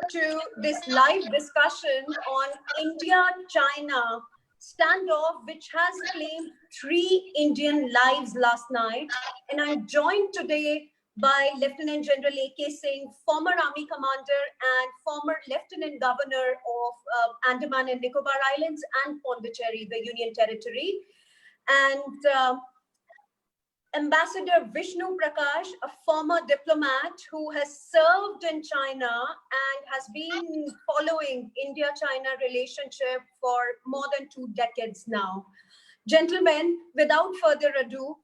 to this live discussion on India-China standoff, which has claimed 3 Indian lives last night. And I'm joined today by Lieutenant General A.K. Singh, former Army commander and former Lieutenant Governor of Andaman and Nicobar Islands and Pondicherry, the Union Territory. And Ambassador Vishnu Prakash, a former diplomat who has served in China and has been following India-China relationship for more than 2 decades now. Gentlemen, without further ado,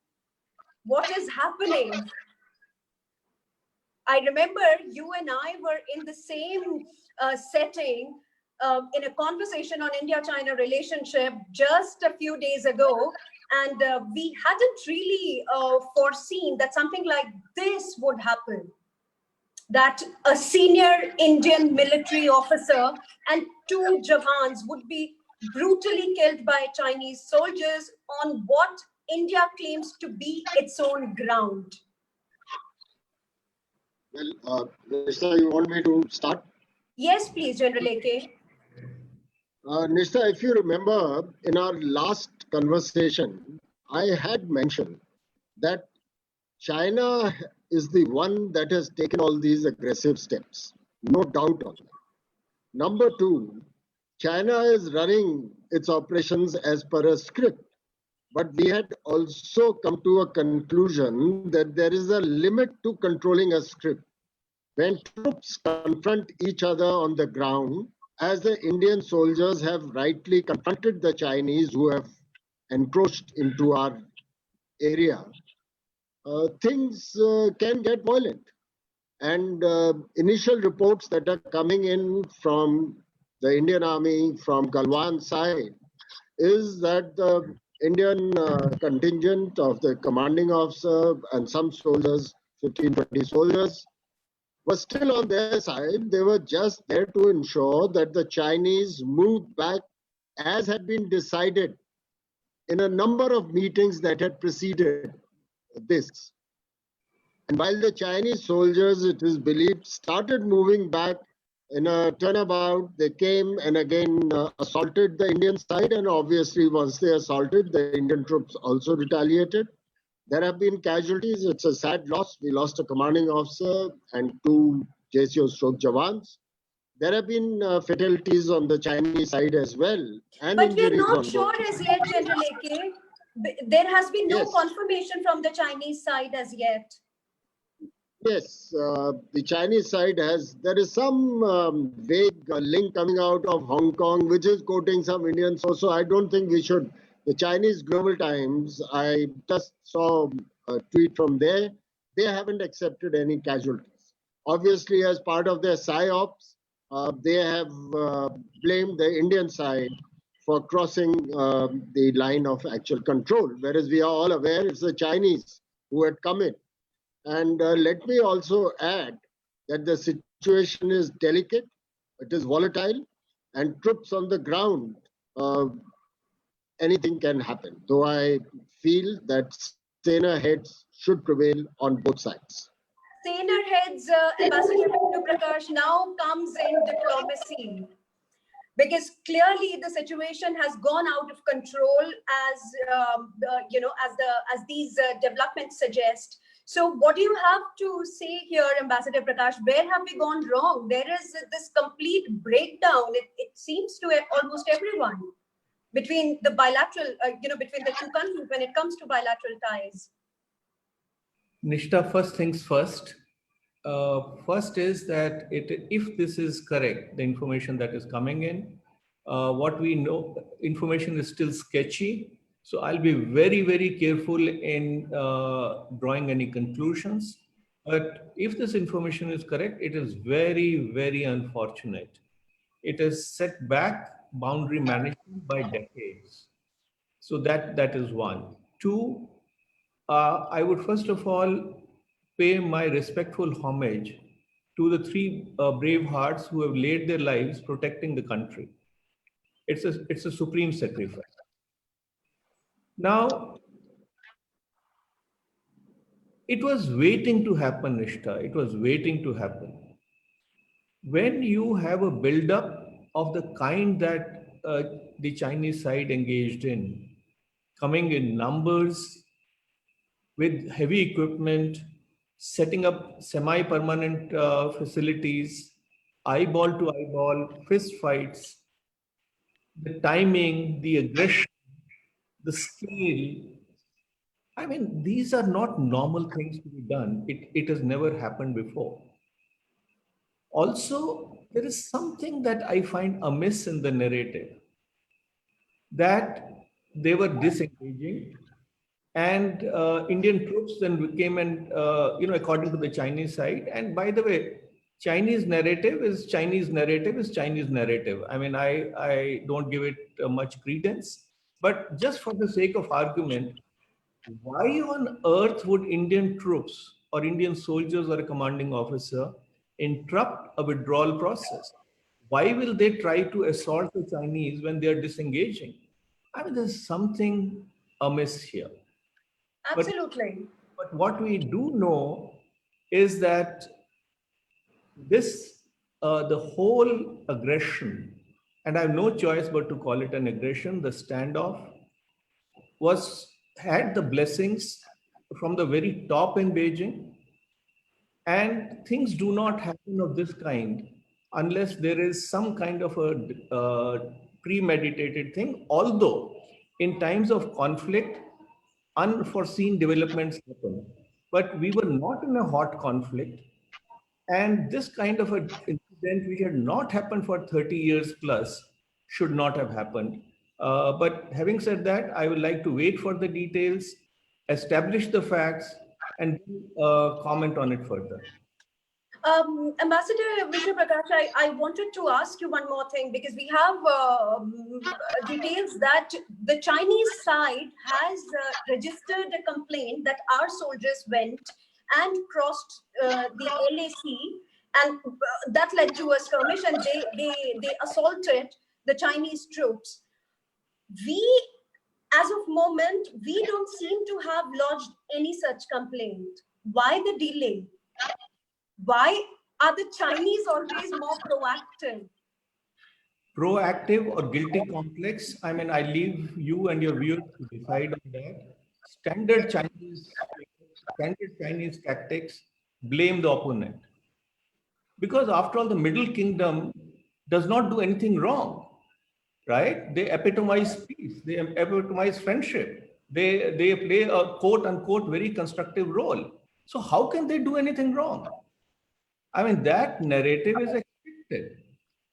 what is happening? I remember you and I were in the same setting in a conversation on India-China relationship just a few days ago. And we hadn't really foreseen that something like this would happen, that a senior Indian military officer and 2 Jawans would be brutally killed by Chinese soldiers on what India claims to be its own ground. Well, Nishta, you want me to start? Yes, please, General A.K. Nishta, if you remember, in our last conversation, I had mentioned that China is the one that has taken all these aggressive steps. No doubt on that. Number 2, China is running its operations as per a script. But we had also come to a conclusion that there is a limit to controlling a script. When troops confront each other on the ground, as the Indian soldiers have rightly confronted the Chinese who have encroached into our area, things can get violent. And initial reports that are coming in from the Indian Army, from Galwan side, is that the Indian contingent of the commanding officer and some soldiers, 15-20 soldiers, was still on their side. They were just there to ensure that the Chinese moved back as had been decided in a number of meetings that had preceded this. And while the Chinese soldiers, it is believed, started moving back in a turnabout, they came and again assaulted the Indian side. And obviously, once they assaulted, the Indian troops also retaliated. There have been casualties. It's a sad loss. We lost a commanding officer and 2 JCO stroke Jawans. There have been fatalities on the Chinese side as well. And but we're injuries not on sure both as yet, General A.K. There has been no Yes. confirmation from the Chinese side as yet. Yes, the Chinese side there is some vague link coming out of Hong Kong, which is quoting some Indian source. So I don't think we should. The Chinese Global Times, I just saw a tweet from there. They haven't accepted any casualties. Obviously, as part of their PSYOPs, they have blamed the Indian side for crossing the line of actual control, whereas we are all aware it's the Chinese who had come in. And let me also add that the situation is delicate, it is volatile, and troops on the ground, anything can happen. Though I feel that saner heads should prevail on both sides. Saner heads, Ambassador Vishnu Prakash, now comes in diplomacy. Because clearly the situation has gone out of control as these developments suggest. So what do you have to say here, Ambassador Prakash? Where have we gone wrong? There is this complete breakdown. It seems to almost everyone between the bilateral, between the 2 countries when it comes to bilateral ties. Nishta, first things first. First is that if this is correct, the information that is coming in, what we know, information is still sketchy. So I'll be very, very careful in drawing any conclusions. But if this information is correct, it is very, very unfortunate. It has set back boundary management by decades. So that is 1. 2, I would first of all pay my respectful homage to the 3 brave hearts who have laid their lives protecting the country. It's a supreme sacrifice. Now, it was waiting to happen, Nishta. It was waiting to happen. when you have a buildup of the kind that the Chinese side engaged in, coming in numbers with heavy equipment, setting up semi-permanent facilities, eyeball to eyeball, fist fights, the timing, the aggression, the scale. I mean, these are not normal things to be done. It has never happened before. Also, there is something that I find amiss in the narrative, that they were disengaging and Indian troops then came and, according to the Chinese side. And by the way, Chinese narrative is Chinese narrative is Chinese narrative. I mean, I don't give it much credence, but just for the sake of argument, why on earth would Indian troops or Indian soldiers or a commanding officer interrupt a withdrawal process? Why will they try to assault the Chinese when they are disengaging? I mean, there's something amiss here. But, Absolutely. but what we do know is that the whole aggression, and I have no choice but to call it an aggression, the standoff, had the blessings from the very top in Beijing. And things do not happen of this kind unless there is some kind of a premeditated thing. Although in times of conflict, unforeseen developments happen. But we were not in a hot conflict. And this kind of an incident, which had not happened for 30 years plus, should not have happened. But having said that, I would like to wait for the details, establish the facts, and comment on it further. Ambassador Vishnu Prakash, I wanted to ask you one more thing, because we have details that the Chinese side has registered a complaint that our soldiers went and crossed the LAC, and that led to a skirmish, and they assaulted the Chinese troops. We, as of moment, we don't seem to have lodged any such complaint. Why the delay? Why are the Chinese always more proactive? Proactive or guilty complex? I mean, I leave you and your viewers to decide on that. Standard Chinese tactics, blame the opponent. Because after all, the Middle Kingdom does not do anything wrong, right? They epitomize peace, they epitomize friendship. They play a quote unquote very constructive role. So how can they do anything wrong? I mean, that narrative is expected.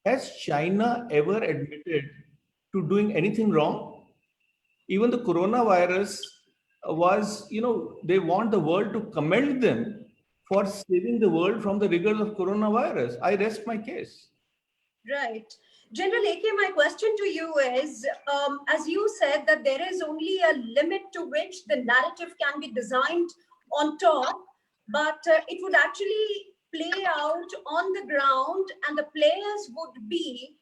Has China ever admitted to doing anything wrong? Even the coronavirus was, they want the world to commend them for saving the world from the rigors of coronavirus. I rest my case. Right. General AK, my question to you is, as you said that there is only a limit to which the narrative can be designed on top, but it would actually play out on the ground, and the players would be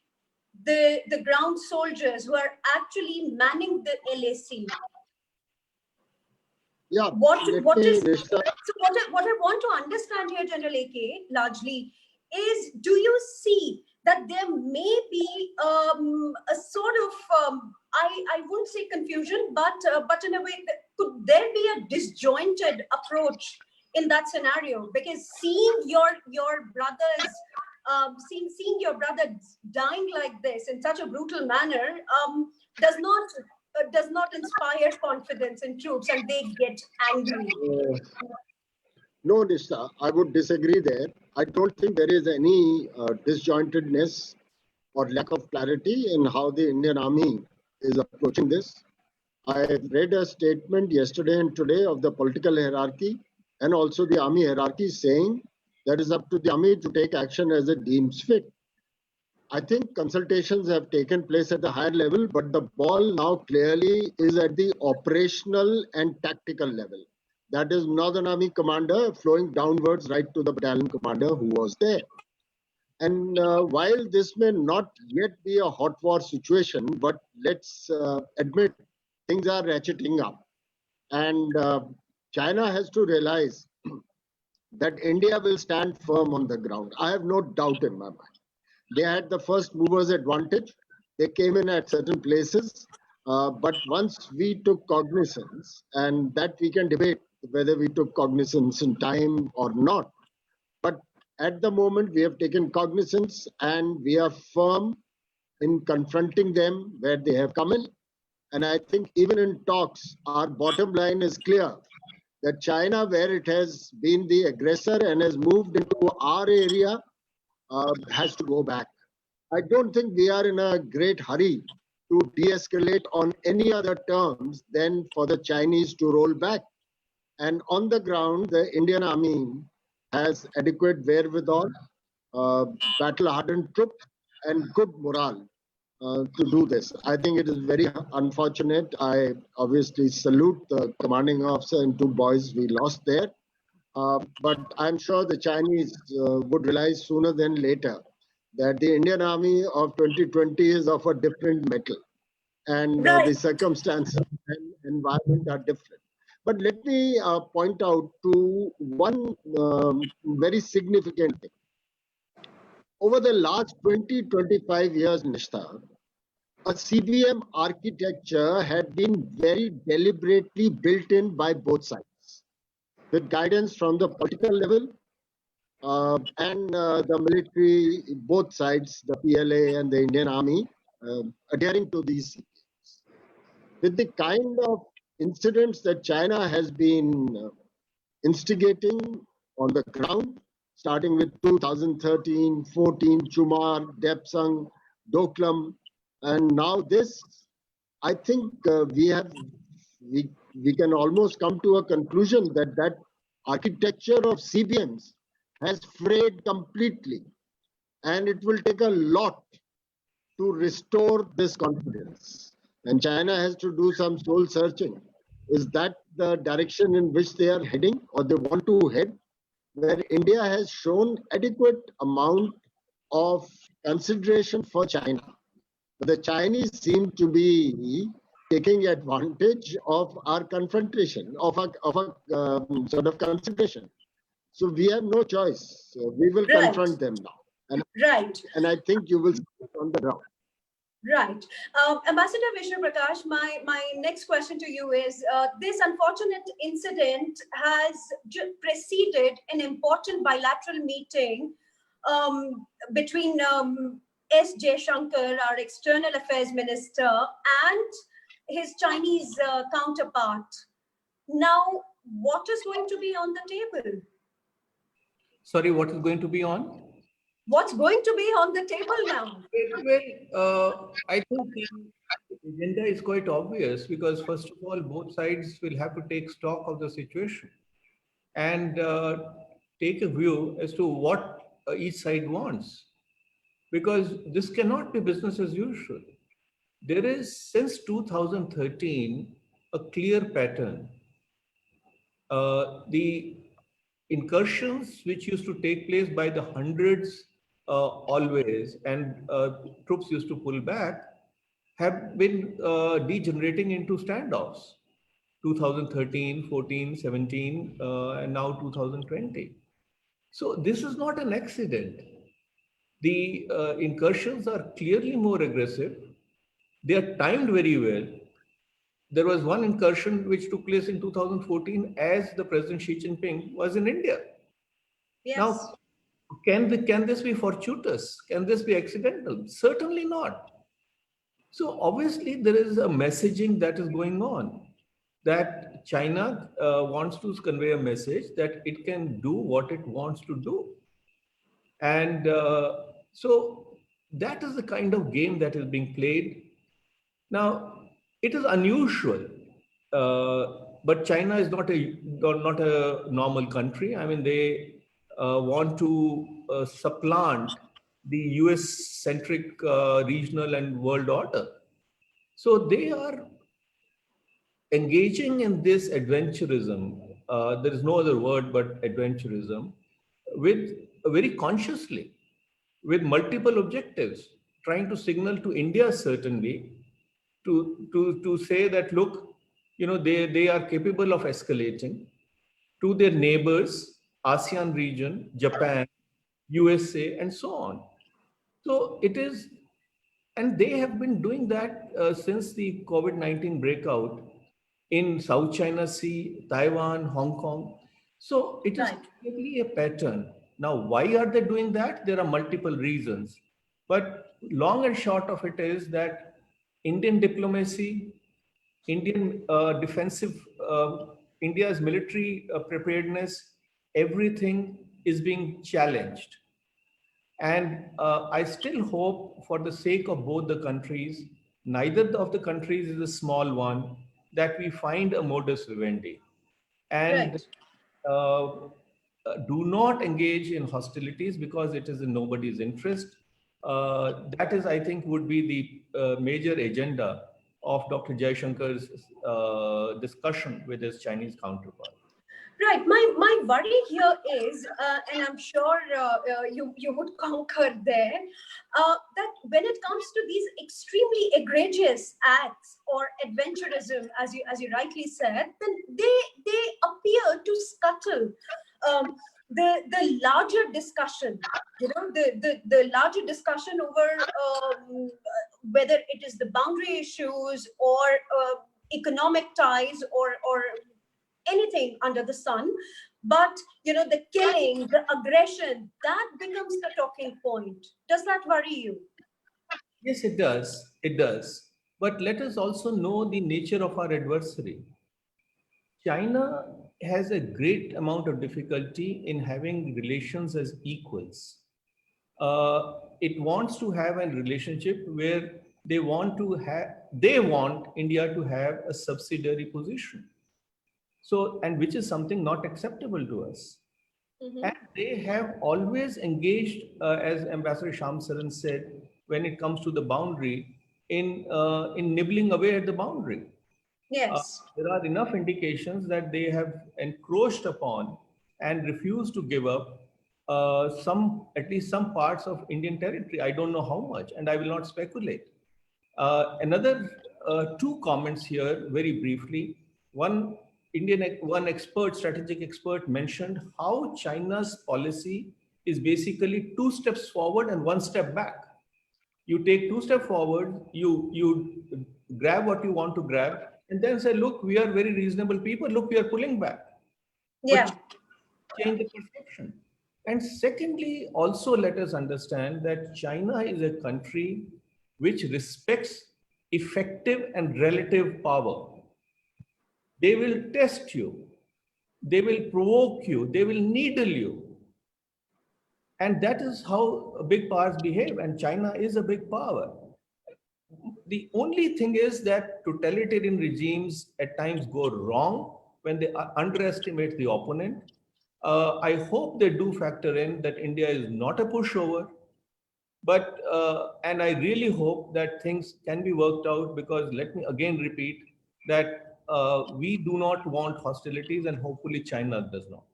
the ground soldiers who are actually manning the LAC. Yeah. So what I want to understand here, General AK, largely, is do you see that there may be a sort of I wouldn't say confusion, but in a way, could there be a disjointed approach in that scenario? Because seeing your brothers, seeing your brother dying like this in such a brutal manner, does not inspire confidence in troops, and they get angry. No, Nishtha, I would disagree there. I don't think there is any disjointedness or lack of clarity in how the Indian Army is approaching this. I read a statement yesterday and today of the political hierarchy and also the army hierarchy saying that it's up to the army to take action as it deems fit. I think consultations have taken place at the higher level, but the ball now clearly is at the operational and tactical level. That is Northern Army commander flowing downwards right to the battalion commander who was there. And while this may not yet be a hot war situation, but let's admit things are ratcheting up. And China has to realize that India will stand firm on the ground. I have no doubt in my mind. They had the first movers advantage. They came in at certain places. But once we took cognizance, and that we can debate whether we took cognizance in time or not. But at the moment, we have taken cognizance and we are firm in confronting them where they have come in. And I think even in talks, our bottom line is clear that China, where it has been the aggressor and has moved into our area, has to go back. I don't think we are in a great hurry to de-escalate on any other terms than for the Chinese to roll back. And on the ground, the Indian Army has adequate wherewithal, battle-hardened troops, and good morale to do this. I think it is very unfortunate. I obviously salute the commanding officer and two boys we lost there. But I'm sure the Chinese would realize sooner than later that the Indian Army of 2020 is of a different metal, and the circumstances and environment are different. But let me point out to one very significant thing. Over the last 20-25 years, Nishtha, a CBM architecture had been very deliberately built in by both sides, with guidance from the political level and the military, both sides, the PLA and the Indian Army, adhering to these CBMs. With the kind of incidents that China has been instigating on the ground, starting with 2013, 14, Chumar, Depsang, Doklam, and now this, I think we can almost come to a conclusion that that architecture of CBMs has frayed completely, and it will take a lot to restore this confidence. And China has to do some soul searching. Is that the direction in which they are heading, or they want to head, where India has shown adequate amount of consideration for China? But the Chinese seem to be taking advantage of our confrontation, of a sort of consideration. So we have no choice. So we will confront them now. And I think you will see it on the ground. Right. Ambassador Vishnu Prakash, my next question to you is, this unfortunate incident has preceded an important bilateral meeting between S. Jaishankar, our External Affairs Minister, and his Chinese counterpart. Now, what is going to be on the table? Sorry, what is going to be on? What's going to be on the table now? Well, I think the agenda is quite obvious because, first of all, both sides will have to take stock of the situation and take a view as to what each side wants. Because this cannot be business as usual. There is, since 2013, a clear pattern. The incursions which used to take place by the hundreds always, and troops used to pull back, have been degenerating into standoffs. 2013, 14, 17, and now 2020. So this is not an accident. The incursions are clearly more aggressive. They are timed very well. There was one incursion which took place in 2014 as the President Xi Jinping was in India. Yes. Now, can this be fortuitous? Can this be accidental? Certainly not. So obviously there is a messaging that is going on, that China wants to convey a message that it can do what it wants to do. And so that is the kind of game that is being played. Now, it is unusual, but China is not a normal country. I mean, they want to supplant the US-centric regional and world order. So they are engaging in this adventurism. There is no other word but adventurism, with very consciously, with multiple objectives, trying to signal to India certainly to say that, look, you know, they are capable of escalating, to their neighbors, ASEAN region, Japan, USA, and so on. So it is, and they have been doing that since the COVID-19 breakout in South China Sea, Taiwan, Hong Kong. So it is Right. clearly a pattern. Now, why are they doing that? There are multiple reasons. But long and short of it is that Indian diplomacy, Indian defensive, India's military preparedness, everything is being challenged. And I still hope, for the sake of both the countries, neither of the countries is a small one, that we find a modus vivendi and Right. do not engage in hostilities, because it is in nobody's interest. That is, I think, would be the major agenda of Dr. Jaishankar's discussion with his Chinese counterpart. Right. My worry here is, and I'm sure you would concur there, that when it comes to these extremely egregious acts or adventurism, as you rightly said, then they appear to scuttle the larger discussion. You know, the larger discussion over whether it is the boundary issues or economic ties or anything under the sun. But you know, the killing, the aggression, that becomes the talking point. Does that worry you? Yes, it does. It does. But let us also know the nature of our adversary. China has a great amount of difficulty in having relations as equals. It wants to have a relationship where they want India to have a subsidiary position. So, and which is something not acceptable to us. Mhm. And they have always engaged, as Ambassador Sham Saran said, when it comes to the boundary, in nibbling away at the boundary. Yes. There are enough indications that they have encroached upon and refused to give up at least some parts of Indian territory. I don't know how much, and I will not speculate. Another two comments here, very briefly. One strategic expert, mentioned how China's policy is basically two steps forward and one step back. You take two steps forward, you grab what you want to grab, and then say, look, we are very reasonable people, look, we are pulling back. Yeah. But change the perception. And secondly, also let us understand that China is a country which respects effective and relative power. They will test you, they will provoke you, they will needle you. And that is how big powers behave, and China is a big power. The only thing is that totalitarian regimes at times go wrong when they underestimate the opponent. I hope they do factor in that India is not a pushover, but and I really hope that things can be worked out, because let me again repeat that we do not want hostilities, and hopefully China does not.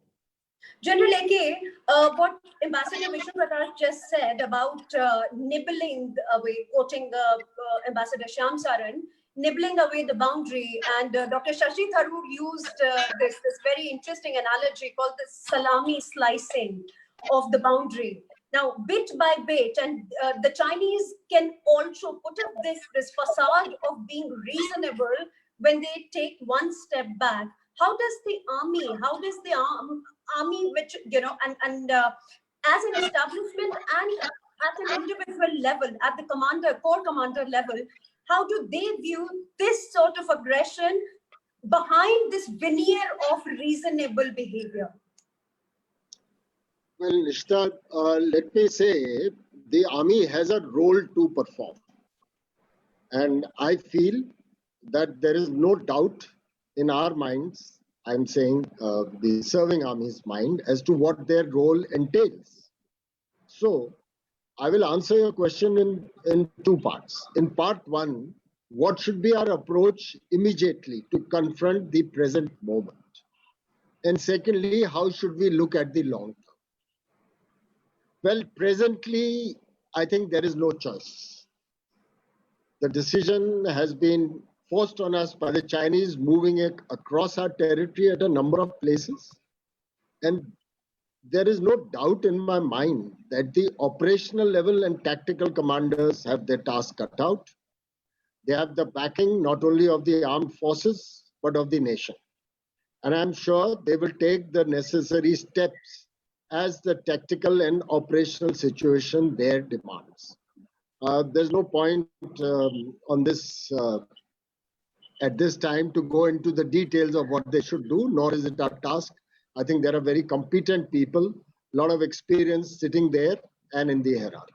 General AK, what Ambassador Vishnu Prakash just said about nibbling away, quoting Ambassador Shyam Saran, nibbling away the boundary, and Dr. Shashi Tharoor used this very interesting analogy called the salami slicing of the boundary. Now, bit by bit, and the Chinese can also put up this facade of being reasonable when they take one step back. How does the army, which, you know, and as an establishment and at an individual level, at the corps commander level, how do they view this sort of aggression behind this veneer of reasonable behavior? Well, Nishta, let me say the army has a role to perform. And I feel that there is no doubt in our minds, I'm saying the serving army's mind, as to what their role entails. So I will answer your question in two parts. In part one, what should be our approach immediately to confront the present moment? And secondly, how should we look at the long term? Well, presently, I think there is no choice. The decision has been forced on us by the Chinese, moving it across our territory at a number of places. And there is no doubt in my mind that the operational level and tactical commanders have their task cut out. They have the backing not only of the armed forces, but of the nation. And I'm sure they will take the necessary steps as the tactical and operational situation there demands. There's no point on this at this time to go into the details of what they should do, nor is it our task. I think there are very competent people, a lot of experience sitting there and in the hierarchy.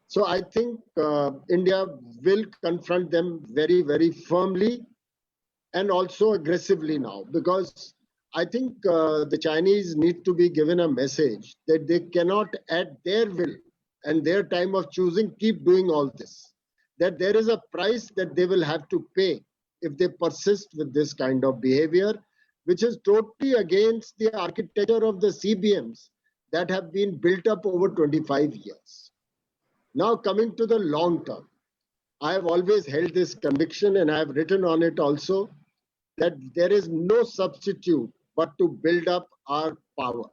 So I think India will confront them very, very firmly and also aggressively now, because I think the Chinese need to be given a message that they cannot, at their will and their time of choosing, keep doing all this. That there is a price that they will have to pay if they persist with this kind of behavior, which is totally against the architecture of the CBMs that have been built up over 25 years. Now, coming to the long term, I have always held this conviction, and I have written on it also, that there is no substitute but to build up our power,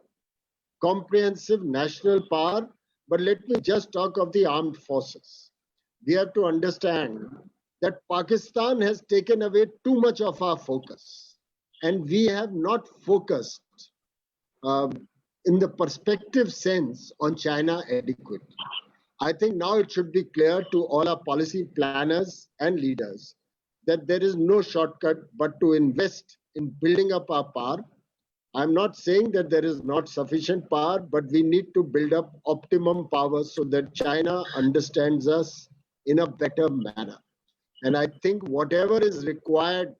comprehensive national power. But let me just talk of the armed forces. We have to understand that Pakistan has taken away too much of our focus, and we have not focused in the perspective sense on China adequately. I think now it should be clear to all our policy planners and leaders that there is no shortcut but to invest in building up our power. I'm not saying that there is not sufficient power, but we need to build up optimum power so that China understands us in a better manner. And I think whatever is required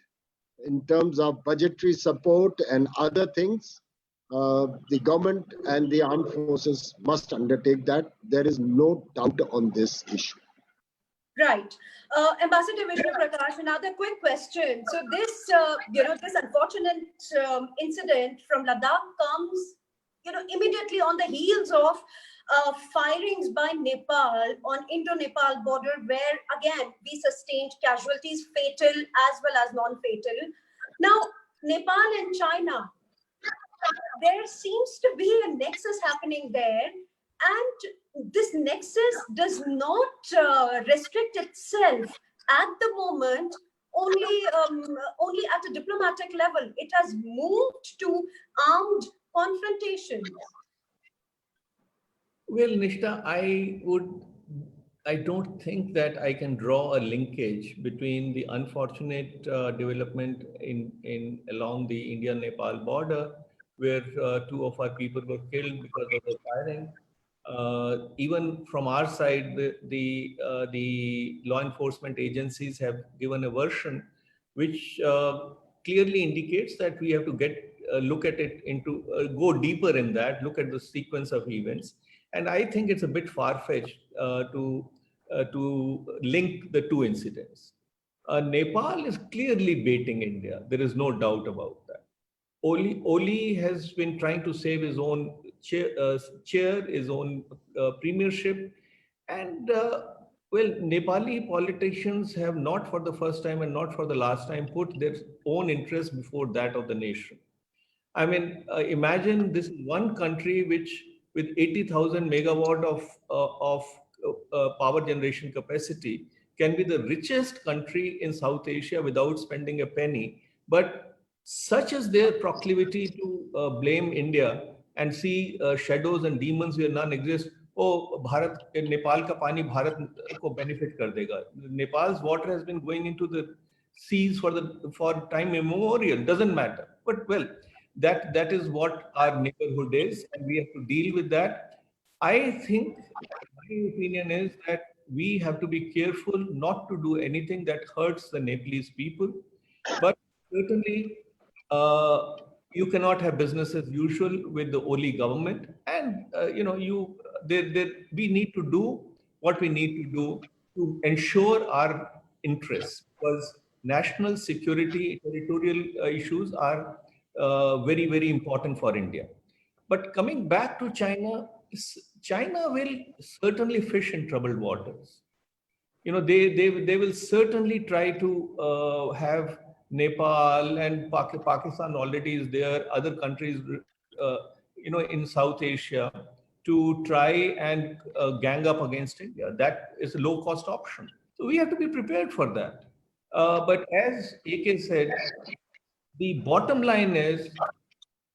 in terms of budgetary support and other things, the government and the armed forces must undertake that. There is no doubt on this issue. Right. Ambassador Vishnu Prakash, another quick question. So this, this unfortunate incident from Ladakh comes, immediately on the heels of firings by Nepal on Indo-Nepal border, where again we sustained casualties, fatal as well as non-fatal. Now, Nepal and China, there seems to be a nexus happening there, and this nexus does not restrict itself at the moment only at a diplomatic level. It has moved to armed confrontation. Well, Nishta, I don't think that I can draw a linkage between the unfortunate development in along the India-Nepal border, where two of our people were killed because of the firing. Even from our side, the law enforcement agencies have given a version which clearly indicates that we have to look at it go deeper in that, look at the sequence of events. And I think it's a bit far-fetched to link the two incidents. Nepal is clearly baiting India. There is no doubt about that. Oli has been trying to save his own chair, his own premiership. And well, Nepali politicians have not for the first time and not for the last time put their own interests before that of the nation. I mean, imagine this is one country which with 80,000 megawatt of power generation capacity can be the richest country in South Asia without spending a penny. But such is their proclivity to blame India and see shadows and demons where none exist. Oh, Bharat, Nepal ka pani Bharat ko benefit kar dega. Nepal's water has been going into the seas for time immemorial. Doesn't matter. But well, that is what our neighborhood is, and we have to deal with that. I think my opinion is that we have to be careful not to do anything that hurts the Nepalese people. But certainly, you cannot have business as usual with the Oli government, and we need to do what we need to do to ensure our interests, because national security, territorial issues are very, very important for India. But coming back to China, China will certainly fish in troubled waters. They will certainly try to have Nepal and Pakistan already is there. Other countries in South Asia to try and gang up against India. That is a low-cost option. So we have to be prepared for that. But as AK said, the bottom line is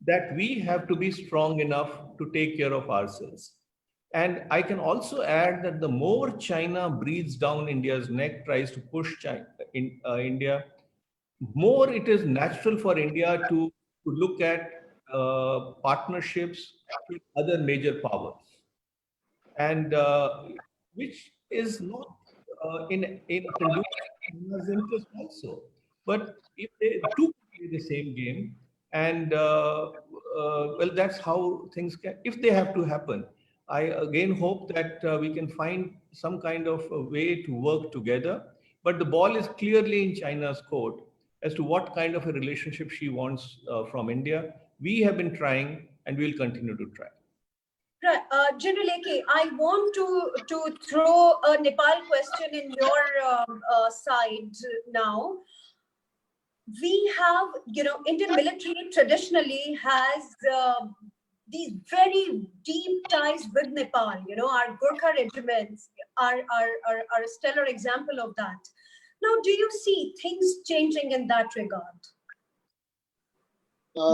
that we have to be strong enough to take care of ourselves. And I can also add that the more China breathes down India's neck, tries to push India, more it is natural for India to look at partnerships with other major powers, and which is not in China's interest also. But if they do play the same game, and well, that's how things can. If they have to happen, I again hope that we can find some kind of a way to work together. But the ball is clearly in China's court as to what kind of a relationship she wants from India. We have been trying, and we'll continue to try. Right. General AK, I want to throw a Nepal question in your side now. We have, Indian military traditionally has these very deep ties with Nepal. Our Gurkha regiments are a stellar example of that. Now, do you see things changing in that regard?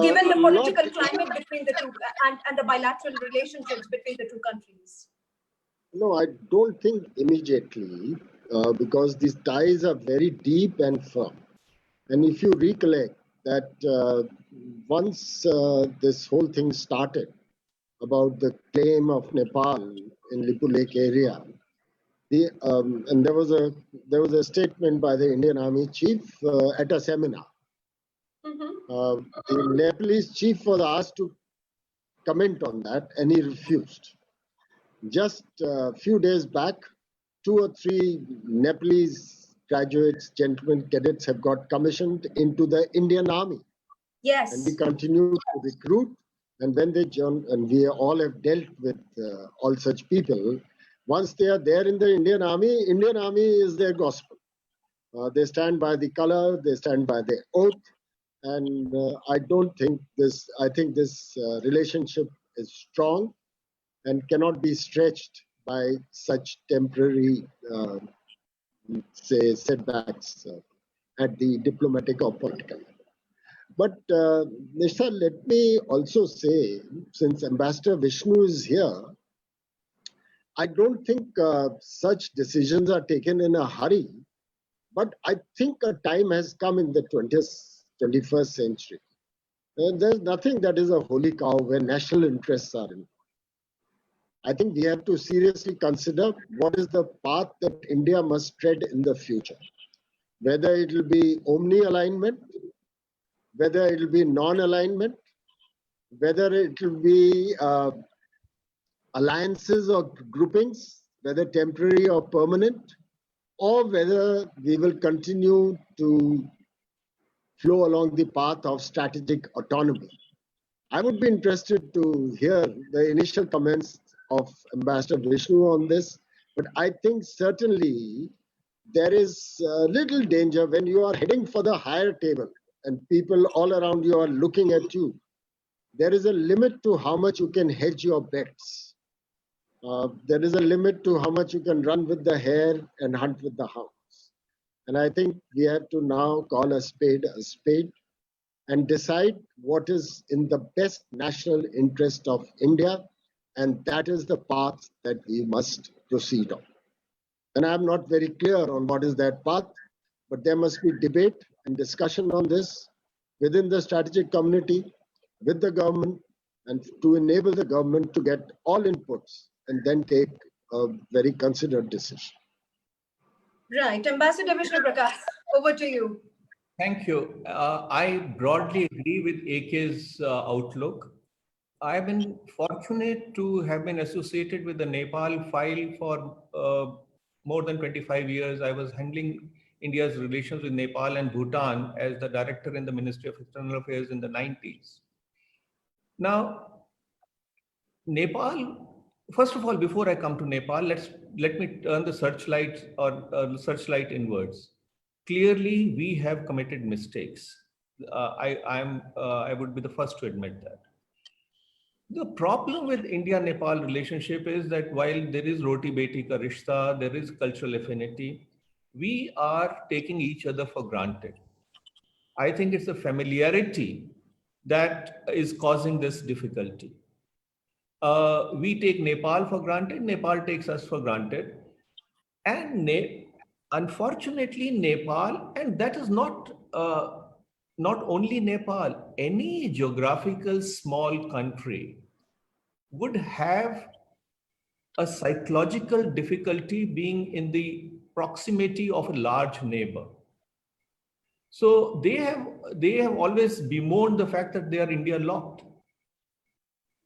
Given the political climate between the two and the bilateral relationships between the two countries? No, I don't think immediately, because these ties are very deep and firm. And if you recollect that once this whole thing started about the claim of Nepal in Lipu Lake area, and there was a statement by the Indian Army chief at a seminar. The Nepalese chief was asked to comment on that, and he refused. Just a few days back, 2 or 3 Nepalese graduates, gentlemen, cadets have got commissioned into the Indian Army. Yes. And we continue to recruit. And when they join, and we all have dealt with all such people, once they are there in the Indian Army is their gospel. They stand by the color, they stand by their oath. And I think this relationship is strong and cannot be stretched by such temporary, setbacks at the diplomatic or political level. But Nisha, let me also say, since Ambassador Vishnu is here, I don't think such decisions are taken in a hurry. But I think a time has come in the 21st century. There's nothing that is a holy cow where national interests are involved. I think we have to seriously consider what is the path that India must tread in the future. Whether it will be omni-alignment, whether it will be non-alignment, whether it will be alliances or groupings, whether temporary or permanent, or whether we will continue to flow along the path of strategic autonomy. I would be interested to hear the initial comments of Ambassador Vishnu on this, but I think certainly there is little danger when you are heading for the higher table and people all around you are looking at you. There is a limit to how much you can hedge your bets. There is a limit to how much you can run with the hare and hunt with the hounds. And I think we have to now call a spade and decide what is in the best national interest of India. And that is the path that we must proceed on. And I'm not very clear on what is that path, but there must be debate and discussion on this within the strategic community, with the government, and to enable the government to get all inputs and then take a very considered decision. Right. Ambassador Vishnu Prakash, over to you. Thank you. I broadly agree with AK's outlook. I've been fortunate to have been associated with the Nepal file for more than 25 years. I was handling India's relations with Nepal and Bhutan as the director in the Ministry of External Affairs in the 90s. Now, Nepal, first of all, before I come to Nepal, let me turn the searchlight inwards. Clearly, we have committed mistakes. I would be the first to admit that. The problem with India-Nepal relationship is that while there is roti beti ka rishta, there is cultural affinity, we are taking each other for granted. I think it's the familiarity that is causing this difficulty. We take Nepal for granted, Nepal takes us for granted. And unfortunately, Nepal, and that is not only Nepal, any geographical small country would have a psychological difficulty being in the proximity of a large neighbor. So they have always bemoaned the fact that they are India locked.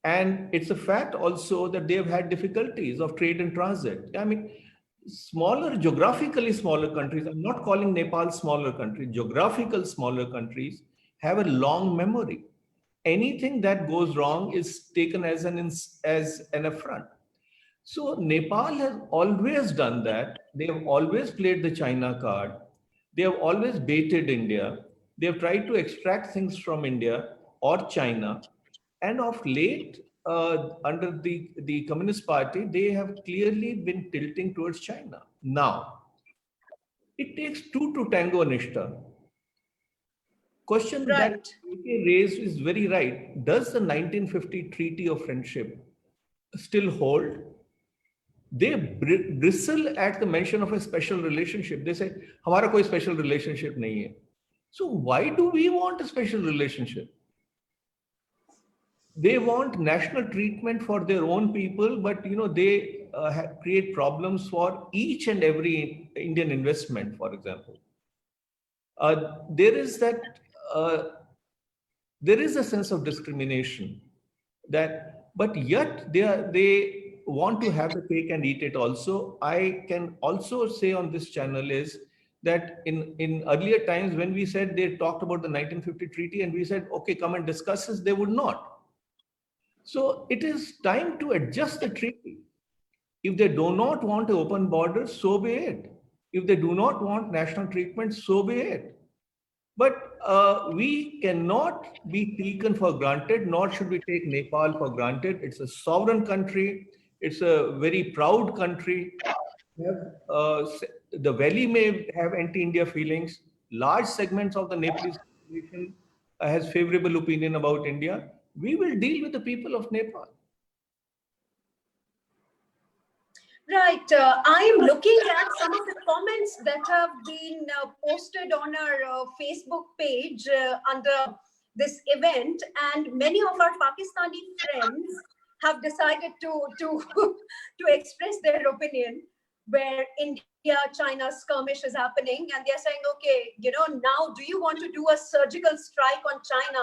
And it's a fact also that they have had difficulties of trade and transit. I mean, geographically smaller countries, I'm not calling Nepal smaller country, geographical smaller countries have a long memory. Anything that goes wrong is taken as an affront. So Nepal has always done that. They have always played the China card. They have always baited India. They have tried to extract things from India or China. And of late, under the Communist Party, they have clearly been tilting towards China. Now, it takes two to tango, Nishta. Question that Right. AK raised is very right. Does the 1950 Treaty of Friendship still hold? They bristle at the mention of a special relationship. They say, "Hamara koi special relationship nahi hai." So why do we want a special relationship? They want national treatment for their own people, but they create problems for each and every Indian investment, for example. There is that there is a sense of discrimination but yet they want to have the cake and eat it also. I can also say on this channel is that in earlier times when we said they talked about the 1950 treaty and we said, okay, come and discuss this, they would not. So it is time to adjust the treaty. If they do not want to open borders, so be it. If they do not want national treatment, so be it. But we cannot be taken for granted, nor should we take Nepal for granted. It's a sovereign country. It's a very proud country. The valley may have anti-India feelings. Large segments of the Nepalese population has favorable opinion about India. We will deal with the people of Nepal. Right. I am looking at some of the comments that have been posted on our Facebook page under this event, and many of our Pakistani friends have decided to to express their opinion where India-China skirmish is happening, and they're saying, okay, now do you want to do a surgical strike on China?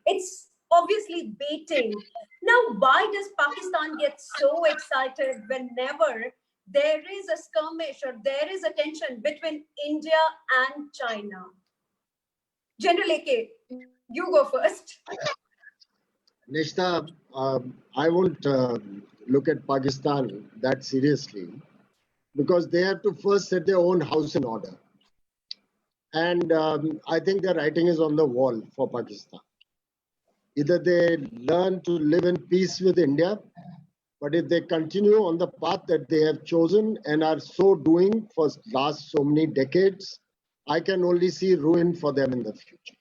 It's obviously baiting. Now, why does Pakistan get so excited whenever there is a skirmish or there is a tension between India and China? General AK, you go first. Nishta, I won't look at Pakistan that seriously because they have to first set their own house in order. And I think the writing is on the wall for Pakistan. Either they learn to live in peace with India, but if they continue on the path that they have chosen and are so doing for last so many decades, I can only see ruin for them in the future.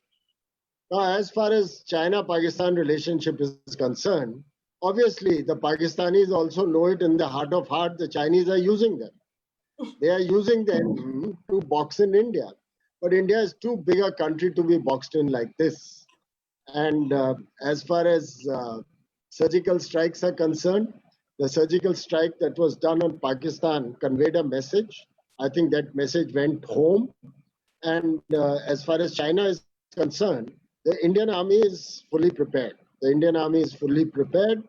Now, as far as China-Pakistan relationship is concerned, obviously the Pakistanis also know it in the heart of heart, the Chinese are using them. They are using them to box in India. But India is too big a country to be boxed in like this. And as far as surgical strikes are concerned, the surgical strike that was done on Pakistan conveyed a message. I think that message went home. And as far as China is concerned, the Indian army is fully prepared. The Indian army is fully prepared.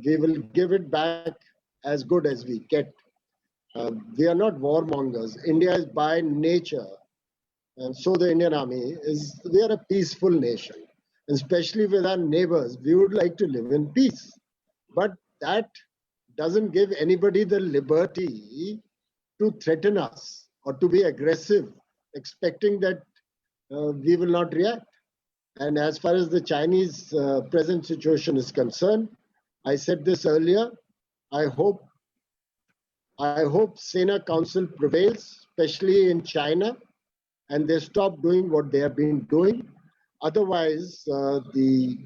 We will give it back as good as we get. We are not warmongers. India is by nature, and so the Indian army is, we are a peaceful nation. Especially with our neighbors, we would like to live in peace. But that doesn't give anybody the liberty to threaten us or to be aggressive, expecting that we will not react. And as far as the Chinese present situation is concerned, I said this earlier, I hope Sena Council prevails, especially in China, and they stop doing what they have been doing. Otherwise, the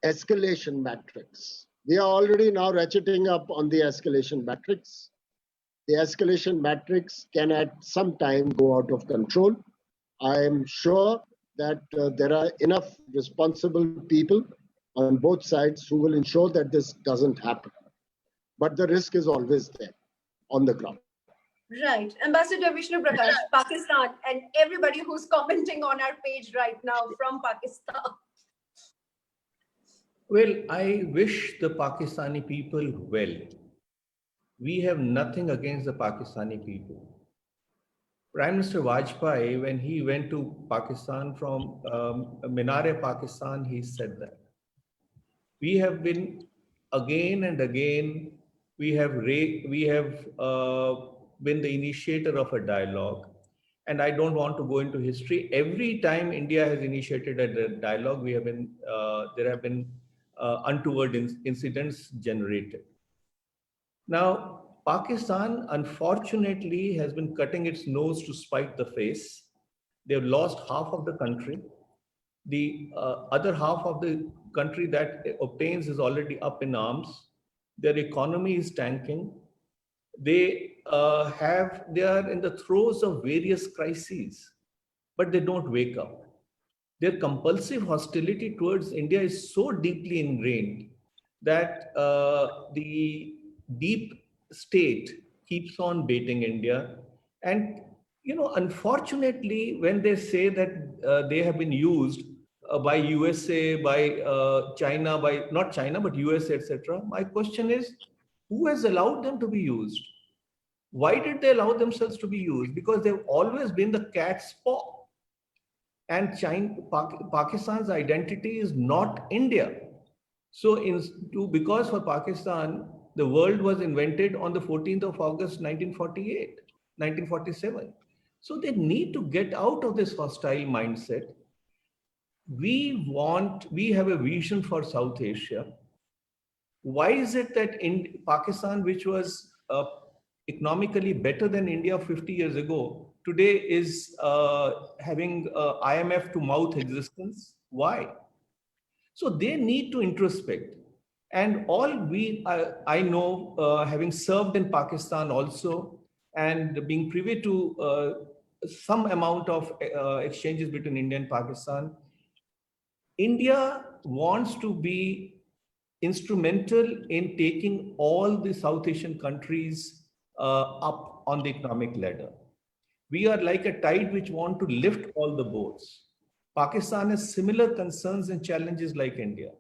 escalation matrix, we are already now ratcheting up on the escalation matrix. The escalation matrix can at some time go out of control. I am sure that there are enough responsible people on both sides who will ensure that this doesn't happen. But the risk is always there on the ground. Right. Ambassador Vishnu Prakash, Pakistan, and everybody who's commenting on our page right now from Pakistan. Well, I wish the Pakistani people well. We have nothing against the Pakistani people. Prime Minister Vajpayee, when he went to Pakistan from Minare, Pakistan, he said that. We have been again and again, we have been the initiator of a dialogue. And I don't want to go into history. Every time India has initiated a dialogue, there have been untoward incidents generated. Now, Pakistan, unfortunately, has been cutting its nose to spite the face. They've lost half of the country. The other half of the country that obtains is already up in arms. Their economy is tanking. They are in the throes of various crises, but they don't wake up. Their compulsive hostility towards India is so deeply ingrained that the deep state keeps on baiting India. And, unfortunately, when they say that they have been used by USA, by China, by not China, but USA, etc., my question is, who has allowed them to be used? Why did they allow themselves to be used? Because they've always been the cat's paw. And Pakistan's identity is not India. So because for Pakistan, the world was invented on the 14th of August, 1947. So they need to get out of this hostile mindset. We have a vision for South Asia. Why is it that in Pakistan, which was economically better than India 50 years ago, today is having IMF to mouth existence? Why? So they need to introspect. And I know, having served in Pakistan also, and being privy to some amount of exchanges between India and Pakistan, India wants to be instrumental in taking all the South Asian countries up on the economic ladder. We are like a tide which want to lift all the boats. Pakistan has similar concerns and challenges like India.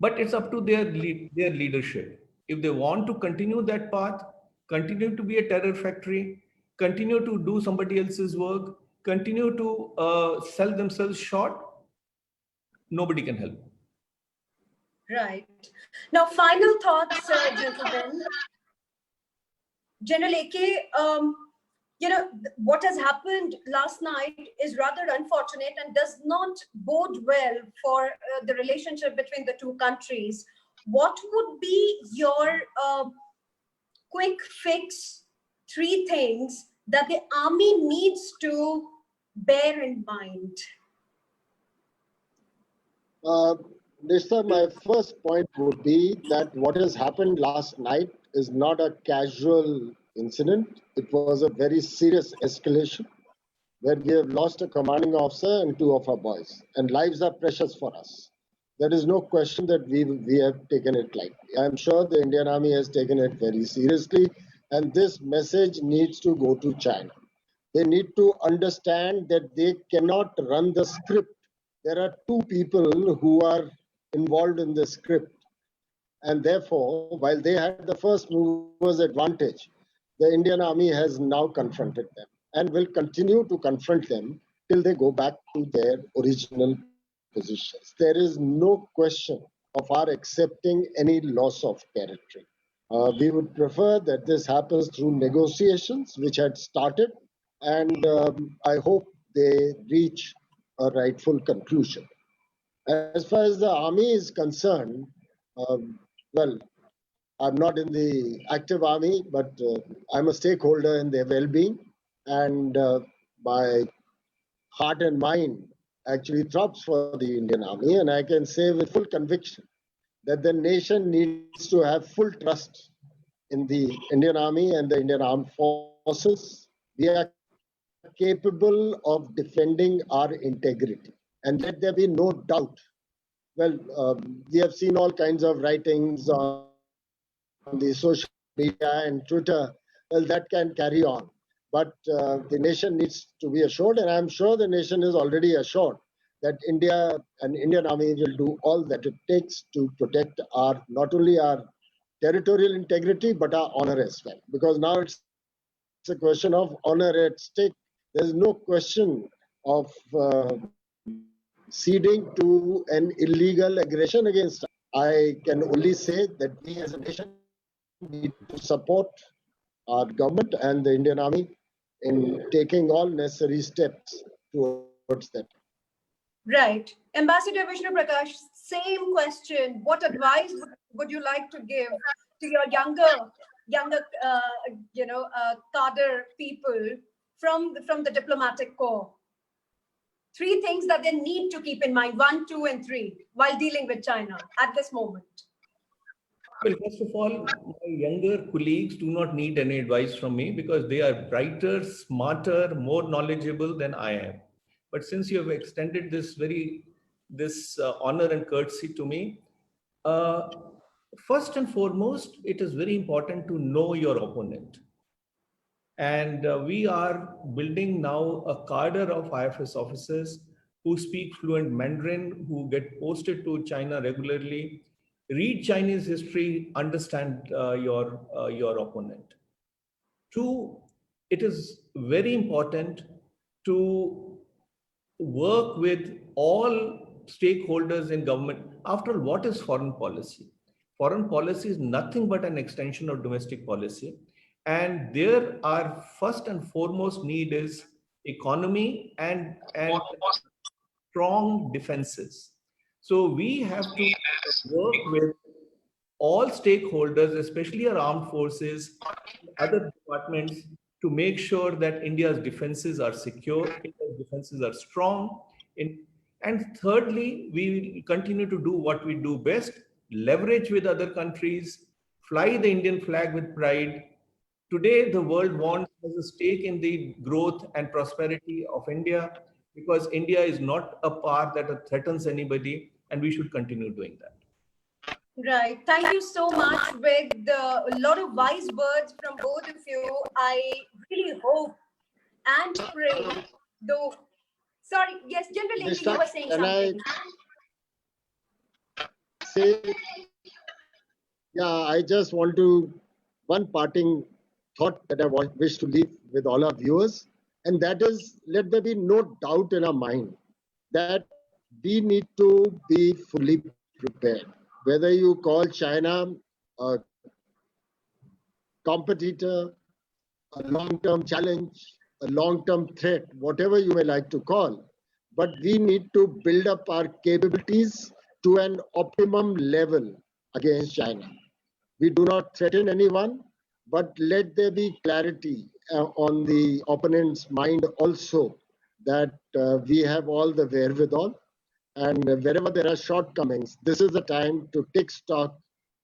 But it's up to their leadership. If they want to continue that path, continue to be a terror factory, continue to do somebody else's work, continue to sell themselves short, nobody can help. Right. Now, final thoughts, gentlemen. General AK, what has happened last night is rather unfortunate and does not bode well for the relationship between the two countries. What would be your quick fix, 3 things that the army needs to bear in mind? Nishta, my first point would be that what has happened last night is not a casual incident. It was a very serious escalation where we have lost a commanding officer and 2 of our boys, and lives are precious for us. There is no question that we have taken it lightly. I'm sure the Indian Army has taken it very seriously, and this message needs to go to China. They need to understand that they cannot run the script. There are 2 people who are involved in the script. And therefore, while they had the first mover's advantage, the Indian Army has now confronted them and will continue to confront them till they go back to their original positions. There is no question of our accepting any loss of territory. We would prefer that this happens through negotiations, which had started, and I hope they reach a rightful conclusion. As far as the army is concerned, well, I'm not in the active army, but I'm a stakeholder in their well-being, and my heart and mind actually throbs for the Indian Army, and I can say with full conviction that the nation needs to have full trust in the Indian Army and the Indian Armed Forces. We are capable of defending our integrity, and let there be no doubt. Well, we have seen all kinds of writings on the social media and Twitter. Well, that can carry on. But the nation needs to be assured, and I'm sure the nation is already assured that India and Indian Army will do all that it takes to protect our not only our territorial integrity but our honor as well. Because now it's a question of honor at stake. There's no question of ceding to an illegal aggression against us. I can only say that we as a nation need to support our government and the Indian Army in taking all necessary steps towards that. Right. Ambassador Vishnu Prakash, same question. What advice would you like to give to your younger cadre people from the diplomatic corps? 3 things that they need to keep in mind, 1, 2, and 3, while dealing with China at this moment. Well, first of all, my younger colleagues do not need any advice from me because they are brighter, smarter, more knowledgeable than I am. But since you have extended this honor and courtesy to me, first and foremost, it is very important to know your opponent. And we are building now a cadre of IFS officers who speak fluent Mandarin, who get posted to China regularly, read Chinese history, understand your opponent. 2, it is very important to work with all stakeholders in government. After all, what is foreign policy? Foreign policy is nothing but an extension of domestic policy. And there our first and foremost need is economy and strong defenses. So we have to work with all stakeholders, especially our armed forces, other departments, to make sure that India's defenses are secure, India's defenses are strong. And thirdly, we will continue to do what we do best, leverage with other countries, fly the Indian flag with pride. Today, the world wants a stake in the growth and prosperity of India because India is not a power that threatens anybody, and we should continue doing that. Right. Thank you so much. With a lot of wise words from both of you, I really hope and pray, though. Sorry, yes, generally you were saying something. I just want to, one parting thought that I wish to leave with all our viewers, and that is, let there be no doubt in our mind that we need to be fully prepared. Whether you call China a competitor, a long-term challenge, a long-term threat, whatever you may like to call, but we need to build up our capabilities to an optimum level against China. We do not threaten anyone, but let there be clarity on the opponent's mind also that we have all the wherewithal. And wherever there are shortcomings, this is the time to take stock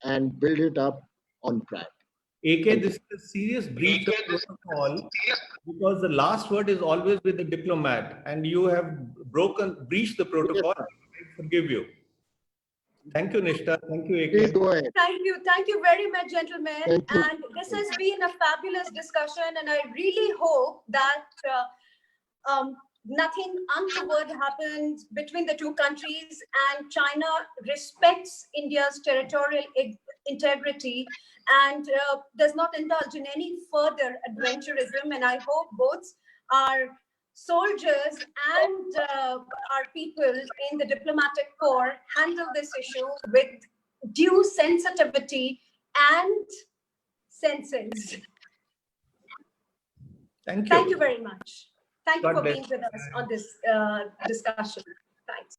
and build it up on pride. AK, this is a serious breach of protocol because the last word is always with the diplomat, and you have breached the protocol. I forgive you. Thank you, Nishtha. Thank you, AK. Please go ahead. Thank you very much, gentlemen. And this has been a fabulous discussion, and I really hope that nothing untoward happens between the two countries, and China respects India's territorial integrity and does not indulge in any further adventurism. And I hope both our soldiers and our people in the diplomatic corps handle this issue with due sensitivity and senses. Thank you. Thank you very much. Thank you God for bless. being with us on this discussion. Thanks.